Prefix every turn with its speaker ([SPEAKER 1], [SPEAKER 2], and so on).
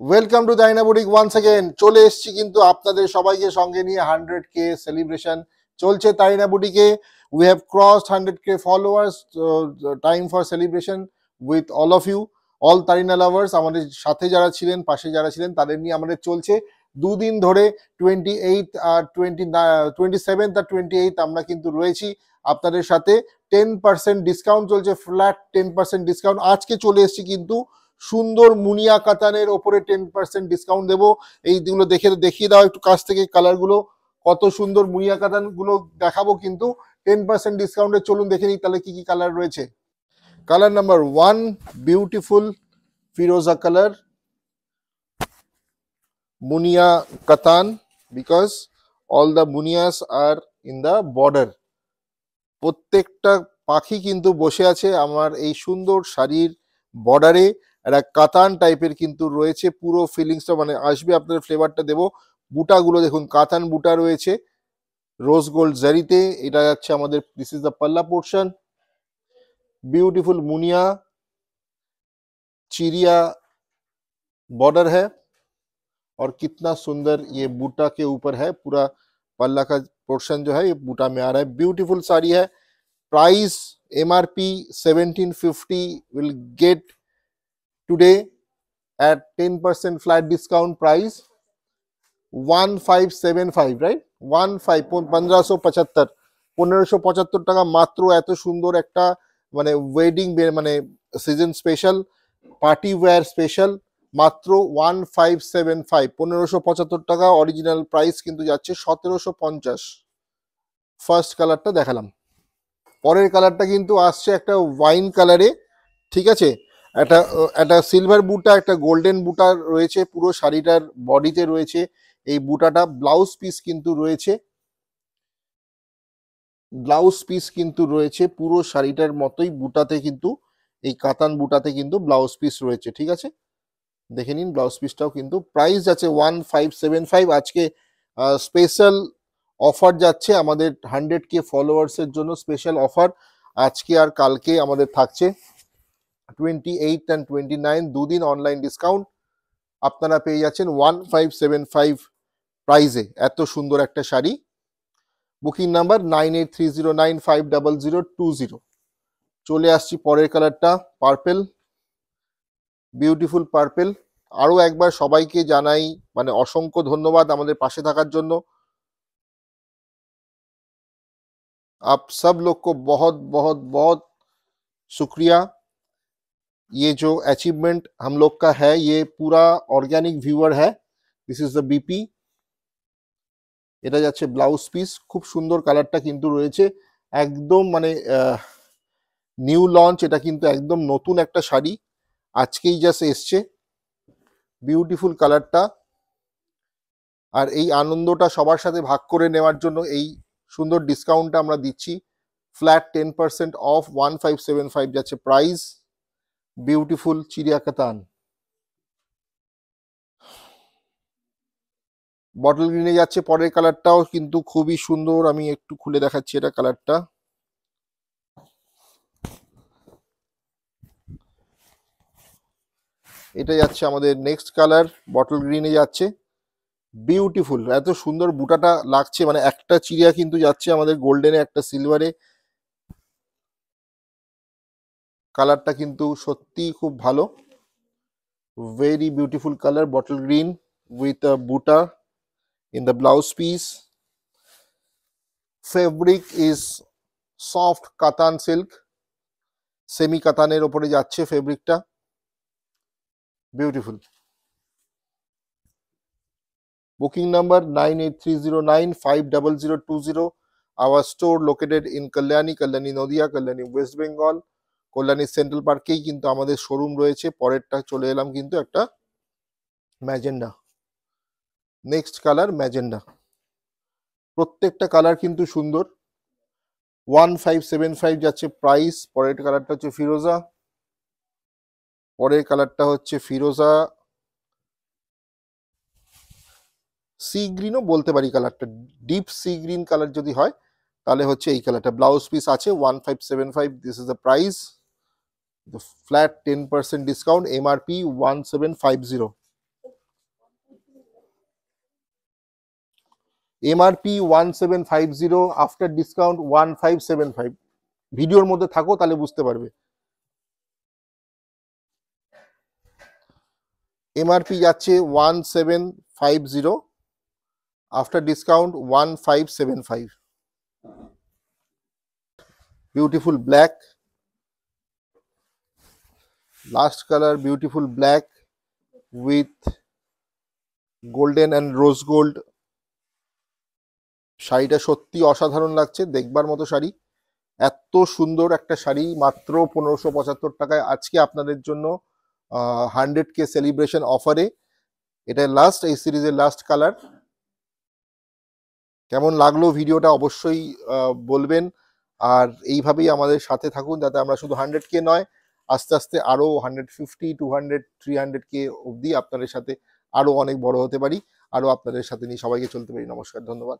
[SPEAKER 1] Welcome to Dynaboutique once again. চলে এসেছি কিন্তু আপনাদের সবাইকে সঙ্গে নিয়ে 100K সেলিব্রেশন চলছে ডাইনাবুটিকে। We have crossed 100K followers. Time for celebration with all of you, all Tarina lovers. আমাদের সাথে যারা ছিলেন, পাশে যারা ছিলেন, তাদের নিয়ে আমাদের চলছে দুদিন ধরে। 28 আর 27 আর 28 আমরা কিন্তু রয়েছি আপনাদের সাথে। 10% ডিসকাউন্ট চলছে, ফ্ল্যাট 10% ডিসকাউন্ট। আজকে চলে এসেছি কিন্তু সুন্দর মুনিয়া কাতানের ওপরে 10% ডিসকাউন্ট দেবো। এইগুলো দেখিয়ে দাও একটু কাছ থেকে, কালারগুলো কত সুন্দর। মুনিয়া কাতান গুলো দেখাবো কিন্তু 10% ডিসকাউন্টে। চলুন দেখে নিই তাহলে কি কি কালার রয়েছে। কালার নাম্বার 1, বিউটিফুল ফিরোজা কালার, মুনিয়া কাতান, because all the munias are in the border. প্রত্যেকটা পাখি কিন্তু বসে আছে আমার এই সুন্দর শাড়ির বর্ডারে। একটা কাতান টাইপের কিন্তু রয়েছে, পুরো ফিলিংসটা মানে আসবে আপনাদের। ফ্লেভারটা দেবো। বুটাগুলো দেখুন, কাতান বুটা রয়েছে রোজ গোল্ড জারিতে। এটা যাচ্ছে আমাদের, দিস ইজ দ্য পাল্লা পোর্শন। ब्यूटीफुल मुनिया चिड़िया बॉर्डर है और कितना सुंदर ये बूटा के ऊपर है। पूरा पल्ला का पोर्शन जो है ये बूटा में आ रहा है। ब्यूटीफुल साड़ी है। Price MRP 1750 will get today at 10% flat discount price 1575, right? 1575 টাকা মাত্র। এত সুন্দর একটা মানে ওয়েডিং মানে season special, party wear special, মাত্র 1575, 1575 টাকা। অরিজিনাল প্রাইস কিন্তু যাচ্ছে 1750। ফার্স্ট কালারটা দেখালাম। পরের কালারটা কিন্তু আসছে একটা ওয়াইন কালারে, ঠিক আছে। একটা একটা সিলভার বুটা, একটা গোল্ডেন বুটা রয়েছে পুরো শাড়িটার বডিতে রয়েছে এই বুটাটা। ব্লাউজ পিস কিন্তু রয়েছে, ব্লাউজ পিস কিন্তু রয়েছে পুরো শাড়িটার মতোই বুটাতে, কিন্তু এই কাতান বুটাতে কিন্তু ব্লাউজ পিস রয়েছে, ঠিক আছে। দেখে নিন ব্লাউজ পিসটাও কিন্তু। প্রাইস আছে 1575। আজকে স্পেশাল অফার যাচ্ছে আমাদের 100K ফলোয়ার্সের জন্য। স্পেশাল অফার আজকে আর কালকে আমাদের থাকছে, 28 and 29 দুদিন অনলাইন ডিসকাউন্ট। আপনারা পেয়ে যাচ্ছেন 1575 প্রাইজে এত সুন্দর একটা শাড়ি। Booking number 9830950020। চলে আসছি পরের কালারটা, পার্পেল, বিউটিফুল পার্পেল। আরো একবার সবাইকে জানাই মানে অসংখ্য ধন্যবাদ আমাদের পাশে থাকার জন্য। आप सब लोग को बहुत बहुत बहुत शुक्रिया। ये जो अचीवमेंट हम लोग का है ये पूरा ऑर्गेनिक व्यूअर है। This is the BP. এটা যাচ্ছে ব্লাউজ পিস। খুব সুন্দর কালারটা কিন্তু রয়েছে, একদম মানে নিউ লঞ্চ। এটা কিন্তু একদম নতুন একটা শাড়ি, আজকেই জাস্ট এসছে। বিউটিফুল কালারটা। আর এই আনন্দটা সবার সাথে ভাগ করে নেওয়ার জন্য এই সুন্দর ডিসকাউন্টটা আমরা দিচ্ছি। ফ্ল্যাট 10% অফ 1575 যাচ্ছে প্রাইস। বিউটিফুল চিড়িয়া কাতান। বটল গ্রিনে যাচ্ছে পরের কালারটাও কিন্তু খুবই সুন্দর। আমি একটু খুলে দেখাচ্ছি এটা কালারটা। এটা যাচ্ছে আমাদের নেক্সট কালার, বটল গ্রিনে যাচ্ছে। বিউটিফুল, এত সুন্দর বুটাটা লাগছে, মানে একটা চিড়িয়া কিন্তু যাচ্ছে আমাদের গোল্ডেনে, একটা সিলভারে। কালারটা কিন্তু সত্যি খুব ভালো, very beautiful colour. Bottle green with a বুটা in the blouse piece. Fabric is soft katan silk, semi কাতানের ওপরে যাচ্ছে ফেব্রিকটা। Beautiful. Booking number 9830950020। our store located in Kalyani, Kalyani Nodia, Kalyani West Bengal, Kalyani central পার্কেই কিন্তু আমাদের showroom রয়েছে। পরেরটা চলে এলাম কিন্তু একটা ম্যাজেন্ডা। Next colour magenta. প্রত্যেকটা কালার কিন্তু সুন্দর। 1575 যাচ্ছে প্রাইস। পরের কালারটা হচ্ছে ফিরোজা। পরের কালারটা হচ্ছে ফিরোজা সি গ্রিনও বলতে পারি কালারটা, ডিপ সি গ্রিন কালার যদি হয় তাহলে হচ্ছে এই কালারটা। ব্লাউজ পিস আছে 1575। This is the price, the flat 10% discount. MRP 1750। MRP 1750, after discount 1575। ভিডিওর মধ্যে থাকো তাহলে বুঝতে পারবে। এমআরপি যাচ্ছে 1750, after discount 1575। Beautiful black, last colour beautiful black with golden and rose gold. শাড়িটা সত্যি অসাধারণ লাগছে, দেখবার মতো শাড়ি। এত সুন্দর একটা শাড়ি মাত্র 1575 টাকায় আজকে আপনাদের জন্য 100K সেলিব্রেশন অফারে। এটা লাস্ট, এই সিরিজের লাস্ট কালার। কেমন লাগলো ভিডিওটা অবশ্যই বলবেন, আর এইভাবেই আমাদের সাথে থাকুন যাতে আমরা শুধু 100K নয়, আস্তে আস্তে আরো 150, 200, 300K অবধি আপনাদের সাথে আরো অনেক বড় হতে পারি, আরো আপনাদের সাথে নিয়ে সবাইকে চলতে পারি। নমস্কার, ধন্যবাদ।